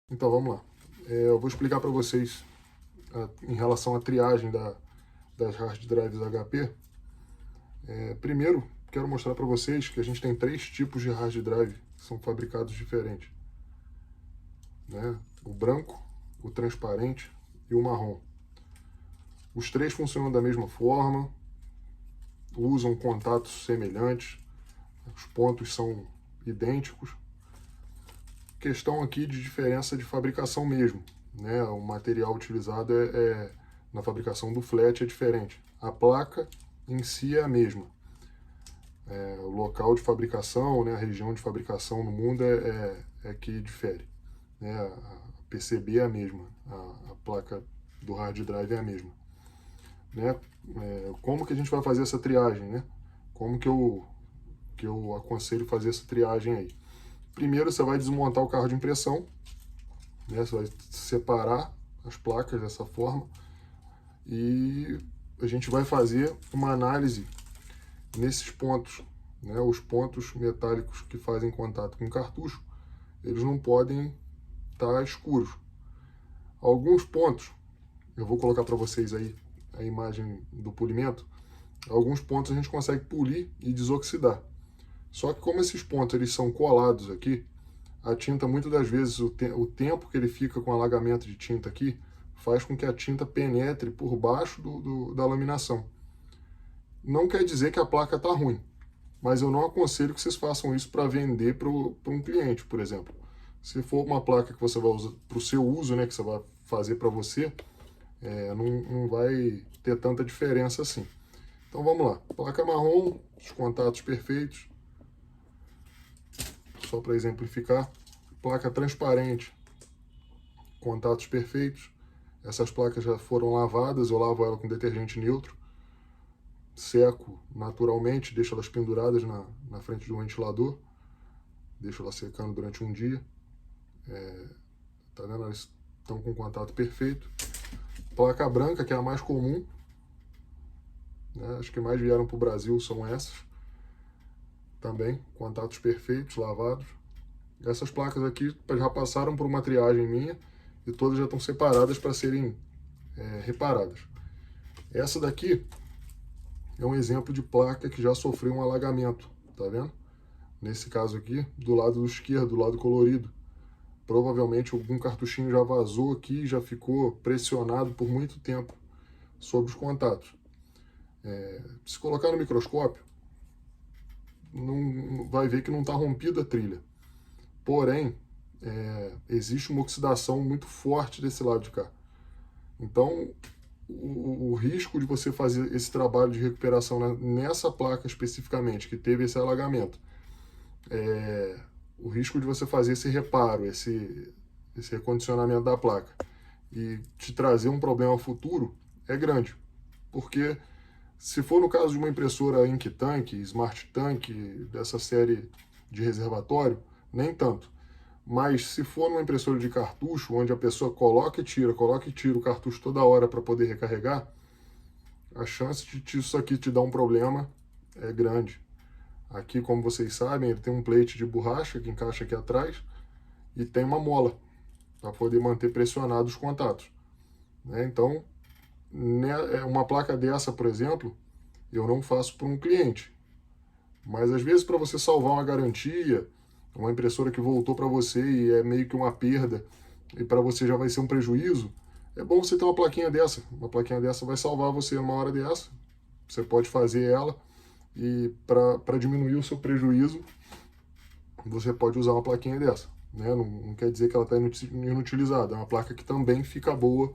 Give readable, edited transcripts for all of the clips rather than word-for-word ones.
Então vamos lá. Eu vou explicar para vocês em relação à triagem das hard drives HP. Primeiro, quero mostrar para vocês que a gente tem três tipos de hard drive que são fabricados diferentes, né? O branco, o transparente e o marrom. Os três funcionam da mesma forma, usam contatos semelhantes, os pontos são idênticos. Questão aqui de diferença de fabricação mesmo, né? O material utilizado na fabricação do flat é diferente. A placa em si é a mesma. O local de fabricação, né, a região de fabricação no mundo é que difere. Né? A PCB é a mesma, a placa do hard drive é a mesma. Né? Como que a gente vai fazer essa triagem? Né? Como que eu aconselho fazer essa triagem aí? Primeiro você vai desmontar o carro de impressão, né? Você vai separar as placas dessa forma e a gente vai fazer uma análise nesses pontos, né? Os pontos metálicos que fazem contato com o cartucho, eles não podem estar escuros. Alguns pontos, eu vou colocar para vocês aí a imagem do polimento, alguns pontos a gente consegue polir e desoxidar. Só que como esses pontos eles são colados aqui, a tinta muitas das vezes, o tempo que ele fica com alagamento de tinta aqui, faz com que a tinta penetre por baixo da laminação. Não quer dizer que a placa está ruim, mas eu não aconselho que vocês façam isso para vender para um cliente, por exemplo. Se for uma placa que você vai usar para o seu uso, né, que você vai fazer para você, não vai ter tanta diferença assim. Então vamos lá, placa marrom, os contatos perfeitos, só para exemplificar. Placa transparente, contatos perfeitos. Essas placas já foram lavadas, eu lavo ela com detergente neutro, seco naturalmente, deixo elas penduradas na frente de um ventilador, deixo ela secando durante um dia. Tá vendo? Elas estão com contato perfeito. Placa branca, que é a mais comum, né? As que mais vieram para o Brasil são essas. Também, contatos perfeitos, lavados. Essas placas aqui já passaram por uma triagem minha e todas já estão separadas para serem reparadas. Essa daqui é um exemplo de placa que já sofreu um alagamento, tá vendo? Nesse caso aqui, do lado esquerdo, do lado colorido. Provavelmente algum cartuchinho já vazou aqui e já ficou pressionado por muito tempo sobre os contatos. Se colocar no microscópio, não vai ver que não está rompida a trilha. Porém, existe uma oxidação muito forte desse lado de cá. Então, o risco de você fazer esse trabalho de recuperação nessa placa especificamente, que teve esse alagamento, o risco de você fazer esse reparo, esse recondicionamento da placa e te trazer um problema futuro é grande. Porque se for no caso de uma impressora Ink Tank, Smart Tank, dessa série de reservatório, nem tanto. Mas se for numa impressora de cartucho, onde a pessoa coloca e tira o cartucho toda hora para poder recarregar, a chance de isso aqui te dar um problema é grande. Aqui, como vocês sabem, ele tem um plate de borracha que encaixa aqui atrás e tem uma mola para poder manter pressionados os contatos. Né? Então, uma placa dessa, por exemplo, eu não faço para um cliente. Mas às vezes para você salvar uma garantia, uma impressora que voltou para você e é meio que uma perda e para você já vai ser um prejuízo, é bom você ter uma plaquinha dessa. Uma plaquinha dessa vai salvar você numa hora dessa. Você pode fazer ela e para diminuir o seu prejuízo, você pode usar uma plaquinha dessa. Né? Não quer dizer que ela está inutilizada. É uma placa que também fica boa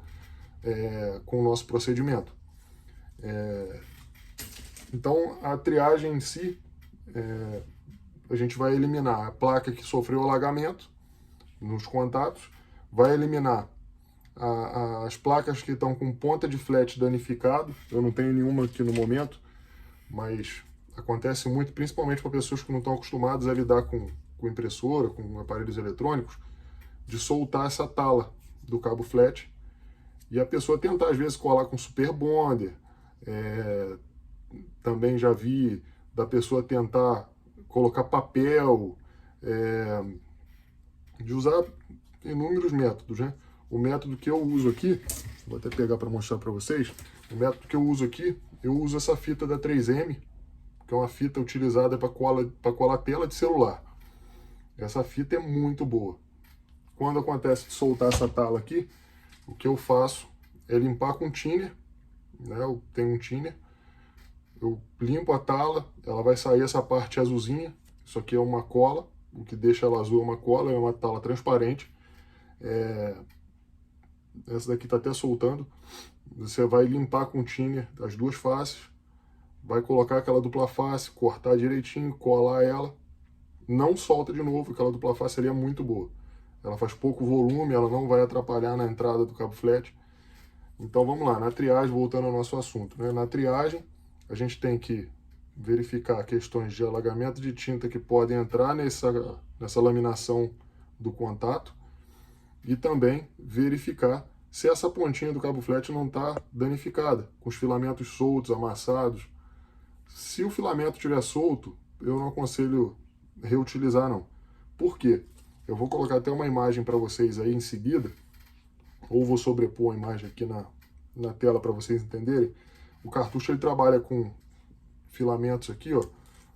com o nosso procedimento. Então, a triagem em si, a gente vai eliminar a placa que sofreu alagamento nos contatos, vai eliminar as placas que estão com ponta de flat danificado. Eu não tenho nenhuma aqui no momento, mas acontece muito, principalmente para pessoas que não estão acostumadas a lidar com impressora, com aparelhos eletrônicos, de soltar essa tala do cabo flat e a pessoa tentar às vezes colar com super bonder. Também já vi da pessoa tentar colocar papel, de usar inúmeros métodos, né? O método que eu uso aqui, vou até pegar para mostrar para vocês, o método que eu uso aqui, eu uso essa fita da 3M, que é uma fita utilizada para colar tela de celular. Essa fita é muito boa. Quando acontece de soltar essa tala aqui, o que eu faço é limpar com thinner, né? Eu tenho um thinner, eu limpo a tala, ela vai sair essa parte azulzinha, isso aqui é uma cola, o que deixa ela azul é uma cola, é uma tala transparente. Essa daqui está até soltando. Você vai limpar com thinner as duas faces, vai colocar aquela dupla face, cortar direitinho, colar ela, não solta de novo, aquela dupla face seria muito boa. Ela faz pouco volume, ela não vai atrapalhar na entrada do cabo flat. Então vamos lá, na triagem, voltando ao nosso assunto, né? Na triagem, a gente tem que verificar questões de alagamento de tinta que podem entrar nessa laminação do contato e também verificar se essa pontinha do cabo flat não está danificada, com os filamentos soltos, amassados. Se o filamento estiver solto, eu não aconselho reutilizar não. Por quê? Eu vou colocar até uma imagem para vocês aí em seguida, ou vou sobrepor a imagem aqui na tela para vocês entenderem. O cartucho ele trabalha com filamentos aqui, ó.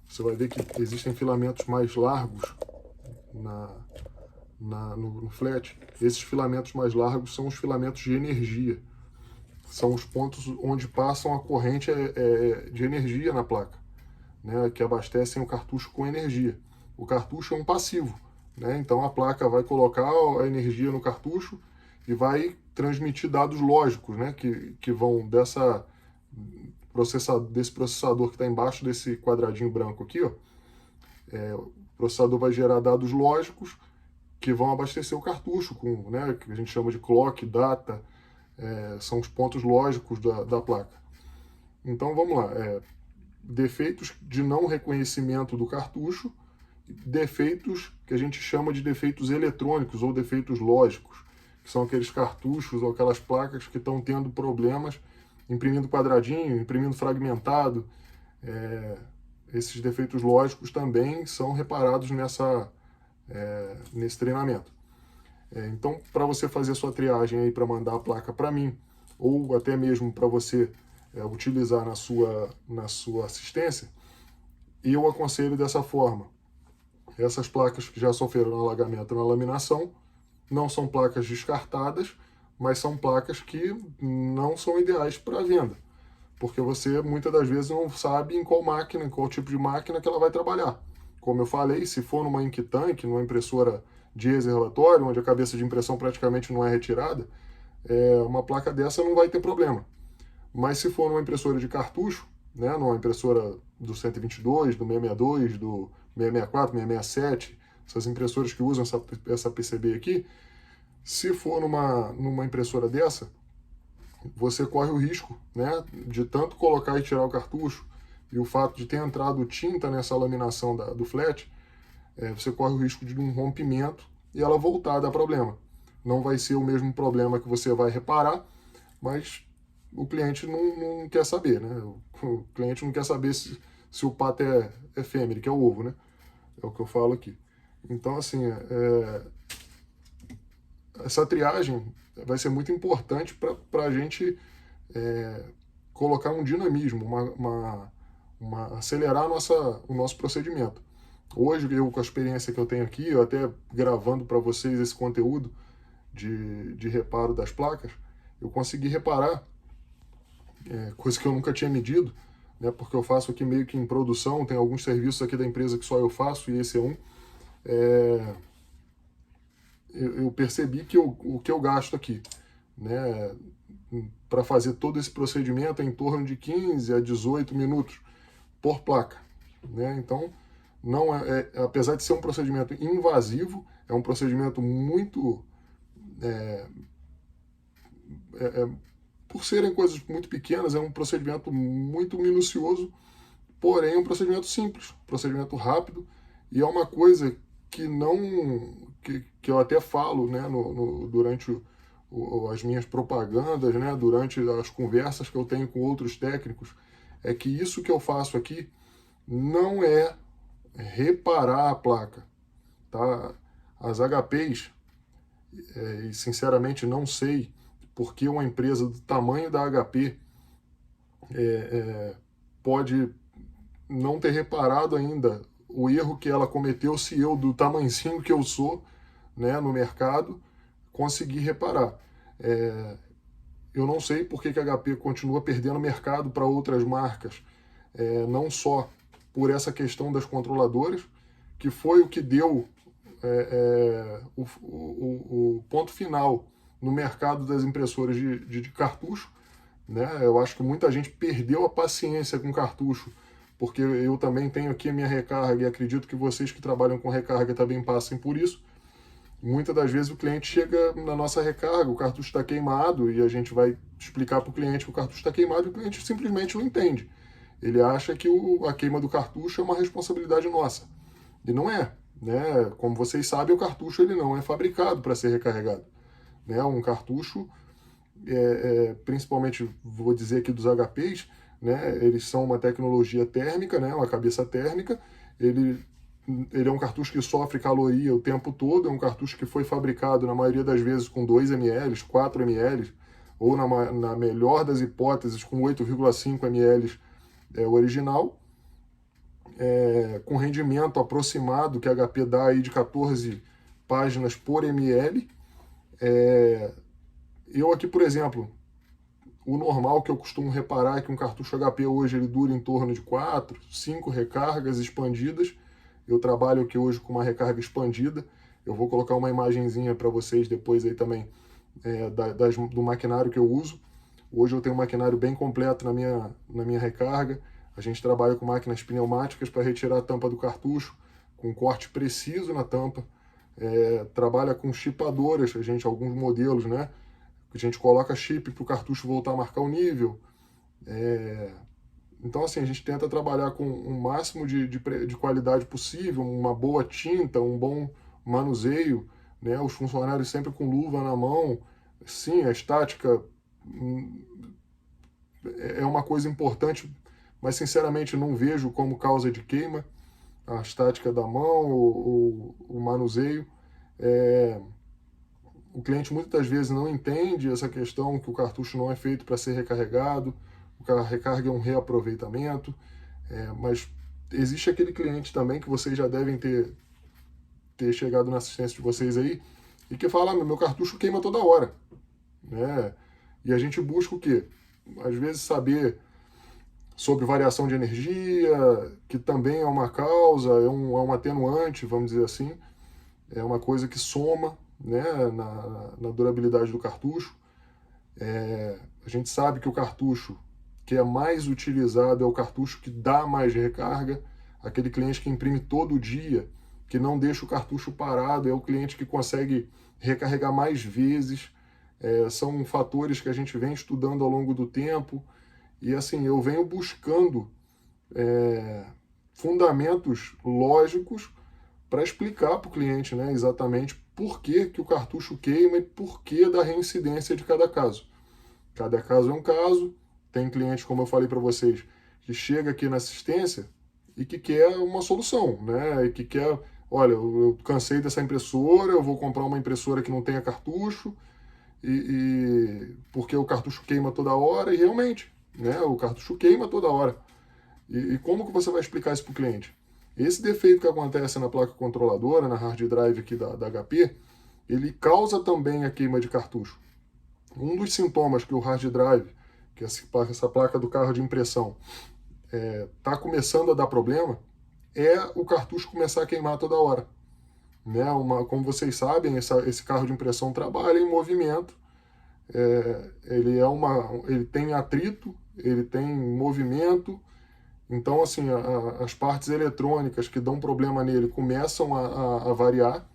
Você vai ver que existem filamentos mais largos no flat. Esses filamentos mais largos são os filamentos de energia. São os pontos onde passam a corrente de energia na placa, né, que abastecem o cartucho com energia. O cartucho é um passivo, né, então a placa vai colocar a energia no cartucho e vai transmitir dados lógicos, né, que vão desse processador que está embaixo desse quadradinho branco aqui, ó. O processador vai gerar dados lógicos que vão abastecer o cartucho com, né, que a gente chama de clock, data, são os pontos lógicos da placa. Então vamos lá, defeitos de não reconhecimento do cartucho, defeitos que a gente chama de defeitos eletrônicos ou defeitos lógicos, que são aqueles cartuchos ou aquelas placas que estão tendo problemas imprimindo quadradinho, imprimindo fragmentado. Esses defeitos lógicos também são reparados nesse treinamento. Então, para você fazer a sua triagem aí para mandar a placa para mim, ou até mesmo para você utilizar na sua assistência, eu aconselho dessa forma. Essas placas que já sofreram alagamento na laminação não são placas descartadas, mas são placas que não são ideais para venda, porque você muitas das vezes não sabe em qual tipo de máquina que ela vai trabalhar. Como eu falei, se for numa ink tank, numa impressora de reservatório, onde a cabeça de impressão praticamente não é retirada, uma placa dessa não vai ter problema. Mas se for numa impressora de cartucho, né, numa impressora do 122, do 662, do 664, 667, essas impressoras que usam essa PCB aqui, se for numa impressora dessa, você corre o risco, né, de tanto colocar e tirar o cartucho, e o fato de ter entrado tinta nessa laminação do flat, você corre o risco de um rompimento e ela voltar a dar problema. Não vai ser o mesmo problema que você vai reparar, mas o cliente não quer saber, né? O cliente não quer saber se o pato é fêmea, que é o ovo, né? É o que eu falo aqui. Então, assim, essa triagem vai ser muito importante para a gente colocar um dinamismo, acelerar o nosso procedimento. Hoje, eu com a experiência que eu tenho aqui, eu até gravando para vocês esse conteúdo de reparo das placas, eu consegui reparar coisa que eu nunca tinha medido, né, porque eu faço aqui meio que em produção, tem alguns serviços aqui da empresa que só eu faço, e esse é um. Eu percebi que o que eu gasto aqui, né, para fazer todo esse procedimento é em torno de 15 a 18 minutos por placa, né? Então, não apesar de ser um procedimento invasivo, é um procedimento muito por serem coisas muito pequenas, é um procedimento muito minucioso, porém é um procedimento simples, um procedimento rápido, e é uma coisa que que eu até falo, né, durante as minhas propagandas, né, durante as conversas que eu tenho com outros técnicos, é que isso que eu faço aqui não é reparar a placa, tá? As HPs, e sinceramente não sei porque uma empresa do tamanho da HP pode não ter reparado ainda o erro que ela cometeu se eu, do tamanhozinho que eu sou, né, no mercado, conseguir reparar. Eu não sei por que a HP continua perdendo mercado para outras marcas, não só por essa questão das controladoras, que foi o que deu o ponto final no mercado das impressoras de cartucho, né? Eu acho que muita gente perdeu a paciência com cartucho, porque eu também tenho aqui a minha recarga e acredito que vocês que trabalham com recarga também passem por isso. Muitas das vezes o cliente chega na nossa recarga, o cartucho está queimado e a gente vai explicar para o cliente que o cartucho está queimado e o cliente simplesmente não entende. Ele acha que a queima do cartucho é uma responsabilidade nossa. E não é. Né? Como vocês sabem, o cartucho ele não é fabricado para ser recarregado. Né? Um cartucho, principalmente, vou dizer aqui dos HPs, né? Eles são uma tecnologia térmica, né? Uma cabeça térmica. Ele é um cartucho que sofre caloria o tempo todo, é um cartucho que foi fabricado, na maioria das vezes, com 2 ml, 4 ml, ou na melhor das hipóteses, com 8,5 ml o original, com rendimento aproximado que a HP dá aí de 14 páginas por ml. Eu aqui, por exemplo, o normal que eu costumo reparar é que um cartucho HP hoje ele dura em torno de 4, 5 recargas expandidas. Eu trabalho aqui hoje com uma recarga expandida. Eu vou colocar uma imagenzinha para vocês depois aí também do maquinário que eu uso. Hoje eu tenho um maquinário bem completo na minha recarga. A gente trabalha com máquinas pneumáticas para retirar a tampa do cartucho, com corte preciso na tampa. Trabalha com chipadoras, alguns modelos, né? A gente coloca chip para o cartucho voltar a marcar o nível. Então, assim, a gente tenta trabalhar com o máximo de qualidade possível, uma boa tinta, um bom manuseio, né? Os funcionários sempre com luva na mão. Sim, a estática é uma coisa importante, mas sinceramente não vejo como causa de queima a estática da mão, o manuseio. O cliente muitas das vezes não entende essa questão que o cartucho não é feito para ser recarregado, a recarga é um reaproveitamento, mas existe aquele cliente também que vocês já devem ter chegado na assistência de vocês aí, e que fala, meu cartucho queima toda hora. Né? E a gente busca o quê? Às vezes saber sobre variação de energia, que também é uma causa, é um atenuante, vamos dizer assim, é uma coisa que soma, né, na durabilidade do cartucho. A gente sabe que o cartucho que é mais utilizado é o cartucho que dá mais recarga, aquele cliente que imprime todo dia, que não deixa o cartucho parado, é o cliente que consegue recarregar mais vezes. São fatores que a gente vem estudando ao longo do tempo, e assim, eu venho buscando fundamentos lógicos para explicar para o cliente, né, exatamente por que o cartucho queima e por que da reincidência de cada caso. Cada caso é um caso. Tem cliente, como eu falei para vocês, que chega aqui na assistência e que quer uma solução, né? E que quer, olha, eu cansei dessa impressora, eu vou comprar uma impressora que não tenha cartucho, porque o cartucho queima toda hora, e realmente, né? O cartucho queima toda hora. E como que você vai explicar isso para o cliente? Esse defeito que acontece na placa controladora, na hard drive aqui da HP, ele causa também a queima de cartucho. Um dos sintomas que o hard drive, que é essa placa do carro de impressão, está começando a dar problema, é o cartucho começar a queimar toda hora. Né? Como vocês sabem, esse carro de impressão trabalha em movimento, ele tem atrito, ele tem movimento, então assim, as partes eletrônicas que dão problema nele começam a variar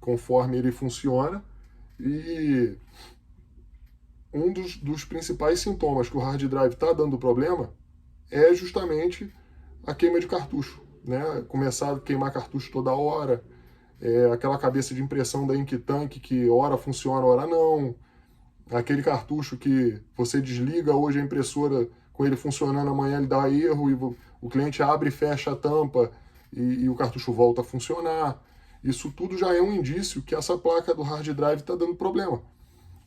conforme ele funciona, e um dos principais sintomas que o hard drive está dando problema é justamente a queima de cartucho, né? Começar a queimar cartucho toda hora, aquela cabeça de impressão da Ink Tank que ora funciona, ora não, aquele cartucho que você desliga hoje a impressora com ele funcionando, amanhã ele dá erro e o cliente abre e fecha a tampa e o cartucho volta a funcionar. isso tudo já é um indício que essa placa do hard drive está dando problema.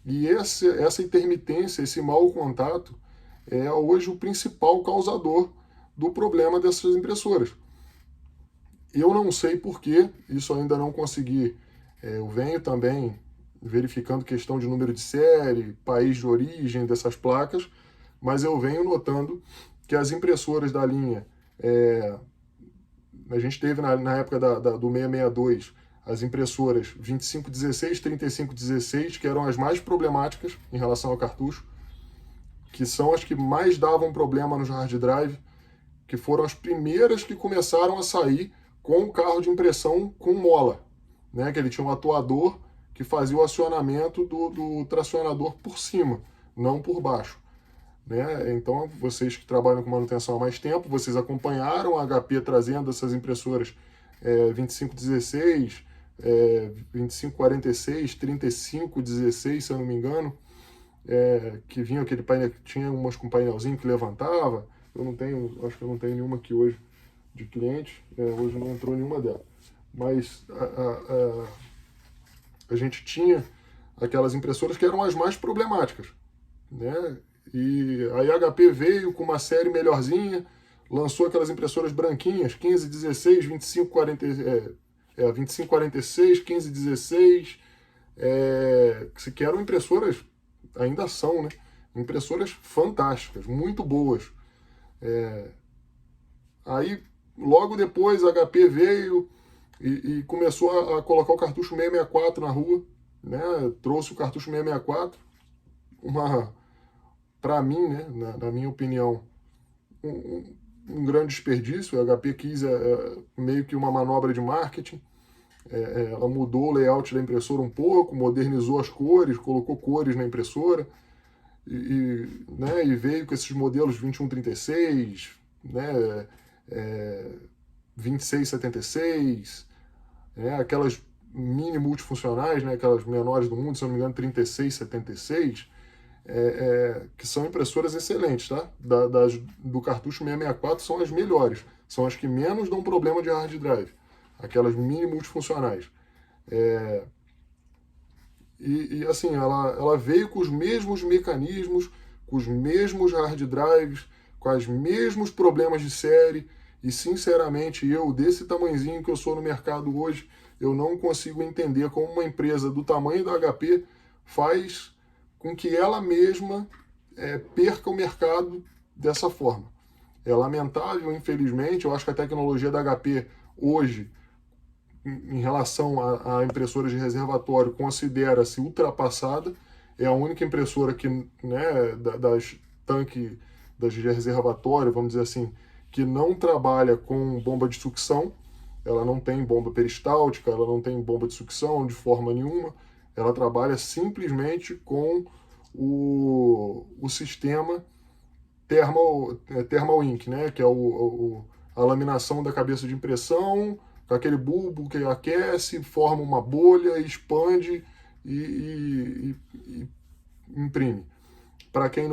E essa intermitência, esse mau contato, é hoje o principal causador do problema dessas impressoras. Eu não sei porquê, isso ainda não consegui. Eu venho também verificando questão de número de série, país de origem dessas placas, mas eu venho notando que as impressoras da linha, a gente teve na época do 662, as impressoras 2516, 3516, que eram as mais problemáticas em relação ao cartucho, que são as que mais davam problema nos hard drive, que foram as primeiras que começaram a sair com o carro de impressão com mola, né? Que ele tinha um atuador que fazia o acionamento do tracionador por cima, não por baixo. Né? Então, vocês que trabalham com manutenção há mais tempo, vocês acompanharam a HP trazendo essas impressoras 2516, 2546, 3516, se eu não me engano, que vinha aquele painel, tinha umas com painelzinho que levantava. Eu não tenho, acho que eu não tenho nenhuma aqui hoje de cliente, hoje não entrou nenhuma dela. Mas a gente tinha aquelas impressoras que eram as mais problemáticas, né? E aí a HP veio com uma série melhorzinha, lançou aquelas impressoras branquinhas, 1516, 2546, 1516, que eram impressoras, ainda são, né? Impressoras fantásticas, muito boas. Aí, logo depois, a HP veio e começou a colocar o cartucho 664 na rua, né? Trouxe o cartucho 664, para mim, né, na minha opinião, um grande desperdício. A HP quis meio que uma manobra de marketing. Ela mudou o layout da impressora um pouco, modernizou as cores, colocou cores na impressora né, e veio com esses modelos 2136, né, 2676, aquelas mini multifuncionais, né, aquelas menores do mundo, se eu não me engano, 3676, que são impressoras excelentes, tá? Do cartucho 664 são as melhores, são as que menos dão problema de hard drive, aquelas mini multifuncionais. E assim, ela veio com os mesmos mecanismos, com os mesmos hard drives, com os mesmos problemas de série, e sinceramente, eu, desse tamanhozinho que eu sou no mercado hoje, eu não consigo entender como uma empresa do tamanho da HP faz com que ela mesma perca o mercado dessa forma. É lamentável, infelizmente. Eu acho que a tecnologia da HP hoje, em relação a impressoras de reservatório, considera-se ultrapassada. É a única impressora que, né, das tanque, das de reservatório, vamos dizer assim, que não trabalha com bomba de sucção. Ela não tem bomba peristáltica, ela não tem bomba de sucção de forma nenhuma. Ela trabalha simplesmente com o sistema Thermal Ink, né? Que é a laminação da cabeça de impressão, com aquele bulbo que aquece, forma uma bolha, expande e imprime. Para quem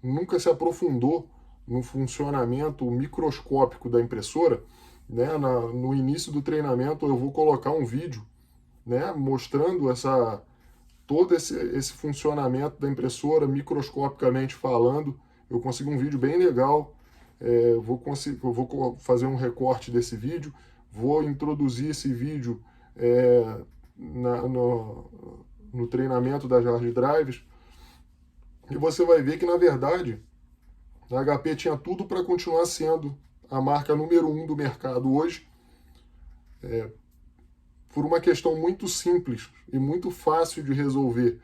nunca se aprofundou no funcionamento microscópico da impressora, né, no início do treinamento eu vou colocar um vídeo, né, mostrando todo esse funcionamento da impressora microscopicamente falando. Eu consegui um vídeo bem legal. Eu vou fazer um recorte desse vídeo, vou introduzir esse vídeo no treinamento das hard drives, e você vai ver que, na verdade, a HP tinha tudo para continuar sendo a marca número 1 do mercado hoje, por uma questão muito simples e muito fácil de resolver.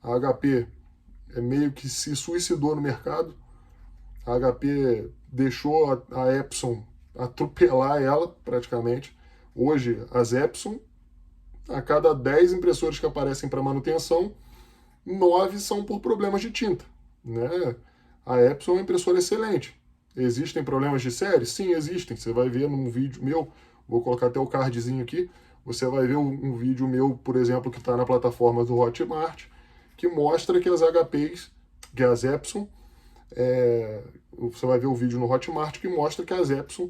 A HP meio que se suicidou no mercado. A HP deixou a Epson atropelar ela, praticamente. Hoje, as Epson, a cada 10 impressores que aparecem para manutenção, 9 são por problemas de tinta, né? A Epson é uma impressora excelente. Existem problemas de série? Sim, existem. Você vai ver num vídeo meu, vou colocar até o cardzinho aqui, você vai ver um vídeo meu, por exemplo, que está na plataforma do Hotmart, que mostra que as HPs, que as Epson, você vai ver o vídeo no Hotmart que mostra que as Epson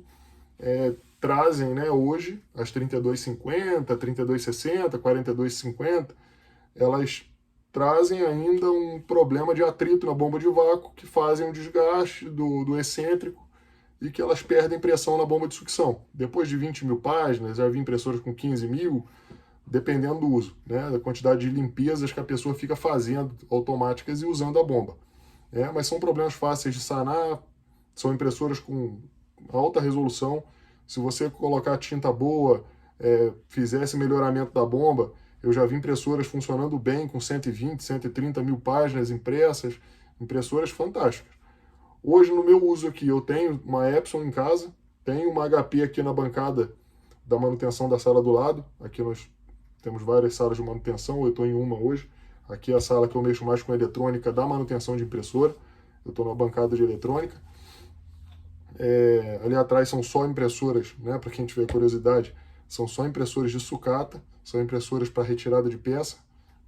trazem, né, hoje, as 3250, 3260, 4250, elas trazem ainda um problema de atrito na bomba de vácuo que fazem um desgaste do excêntrico e que elas perdem pressão na bomba de sucção. Depois de 20 mil páginas, já vi impressoras com 15 mil, dependendo do uso, né, da quantidade de limpezas que a pessoa fica fazendo automáticas e usando a bomba. Mas são problemas fáceis de sanar, são impressoras com alta resolução. Se você colocar tinta boa, fizer esse melhoramento da bomba, eu já vi impressoras funcionando bem com 120, 130 mil páginas impressas, impressoras fantásticas. Hoje, no meu uso aqui, eu tenho uma Epson em casa, tenho uma HP aqui na bancada da manutenção da sala do lado. Aqui nós temos várias salas de manutenção, eu estou em uma hoje. Aqui é a sala que eu mexo mais com eletrônica da manutenção de impressora. Eu estou na bancada de eletrônica. Ali atrás são só impressoras, né, para quem tiver curiosidade, são só impressoras de sucata, são impressoras para retirada de peça,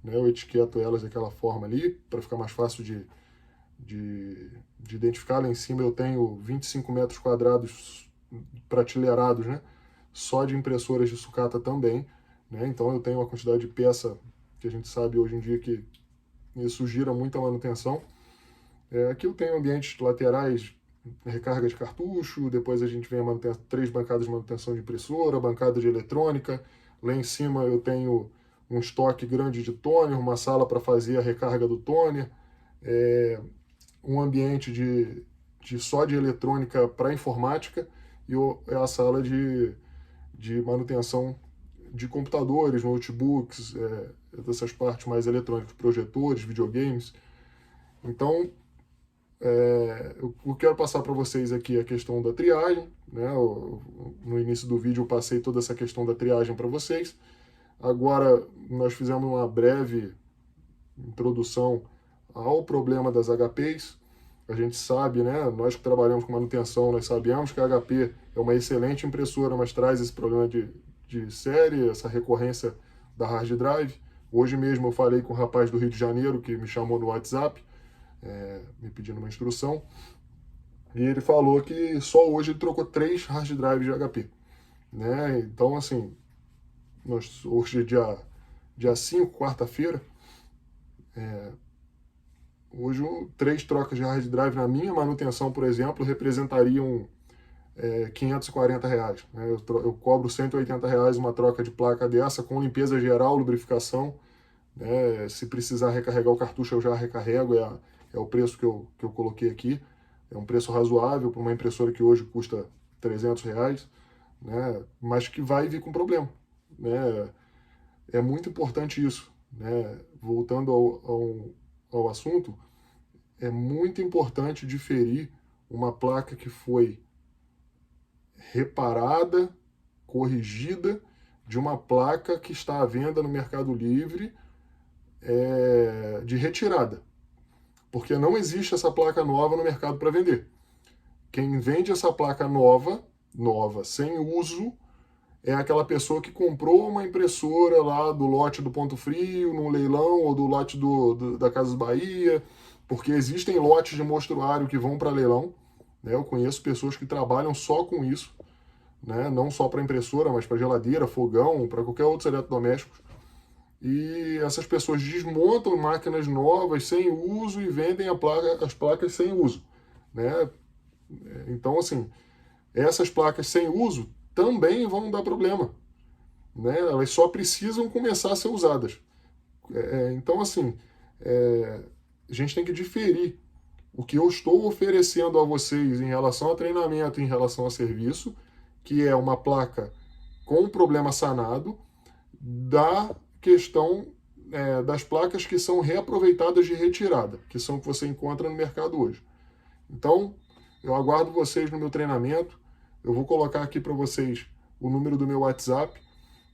né, eu etiqueto elas daquela forma ali, para ficar mais fácil de identificar. Lá em cima eu tenho 25 metros quadrados prateleirados, né, só de impressoras de sucata também, né, então eu tenho uma quantidade de peça que a gente sabe hoje em dia que isso gira muito a manutenção. Aqui eu tenho ambientes laterais, recarga de cartucho, depois a gente vem a 3 bancadas de manutenção de impressora, bancada de eletrônica. Lá em cima eu tenho um estoque grande de toner, uma sala para fazer a recarga do toner, um ambiente só de eletrônica para informática e a sala de manutenção de computadores, notebooks, dessas partes mais eletrônicas, projetores, videogames. Então, eu quero passar para vocês aqui a questão da triagem, né? No início do vídeo eu passei toda essa questão da triagem para vocês. Agora nós fizemos uma breve introdução ao problema das HPs. A gente sabe, né? Nós que trabalhamos com manutenção, nós sabemos que a HP é uma excelente impressora, mas traz esse problema de série, essa recorrência da hard drive. Hoje mesmo eu falei com um rapaz do Rio de Janeiro que me chamou no WhatsApp, me pedindo uma instrução, e ele falou que só hoje ele trocou 3 hard drives de HP, né? Então, assim, hoje é dia 5, quarta-feira, hoje 3 trocas de hard drive na minha manutenção, por exemplo, representariam R$540, né? Eu cobro R$180 uma troca de placa dessa, com limpeza geral, lubrificação, né? Se precisar recarregar o cartucho eu já recarrego, é o preço que eu coloquei aqui. É um preço razoável para uma impressora que hoje custa R$300, né? Mas que vai vir com problema, né? É muito importante isso, né? Voltando ao assunto, é muito importante diferir uma placa que foi reparada, corrigida, de uma placa que está à venda no Mercado Livre de retirada. Porque não existe essa placa nova no mercado para vender. Quem vende essa placa nova, sem uso, é aquela pessoa que comprou uma impressora lá do lote do Ponto Frio, num leilão, ou do lote da Casas Bahia, porque existem lotes de mostruário que vão para leilão, né? Eu conheço pessoas que trabalham só com isso, né? Não só para impressora, mas para geladeira, fogão, para qualquer outro eletrodoméstico. E essas pessoas desmontam máquinas novas sem uso e vendem as placas sem uso, né? Então, assim, essas placas sem uso também vão dar problema, né? Elas só precisam começar a ser usadas. Então, assim, a gente tem que diferir o que eu estou oferecendo a vocês em relação a treinamento, em relação a serviço, que é uma placa com problema sanado, da questão das placas que são reaproveitadas de retirada, que são que você encontra no mercado hoje. Então, eu aguardo vocês no meu treinamento. Eu vou colocar aqui para vocês o número do meu WhatsApp.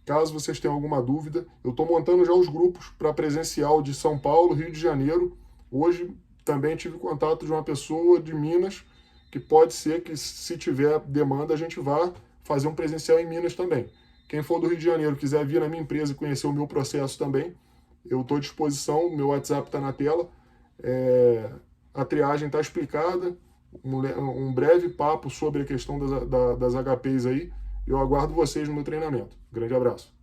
Caso vocês tenham alguma dúvida, eu estou montando já os grupos para presencial de São Paulo, Rio de Janeiro. Hoje também tive contato de uma pessoa de Minas, que pode ser que, se tiver demanda, a gente vá fazer um presencial em Minas também. Quem for do Rio de Janeiro, quiser vir na minha empresa e conhecer o meu processo também, eu estou à disposição, meu WhatsApp está na tela. A triagem está explicada, um breve papo sobre a questão das HPs aí. Eu aguardo vocês no meu treinamento. Grande abraço.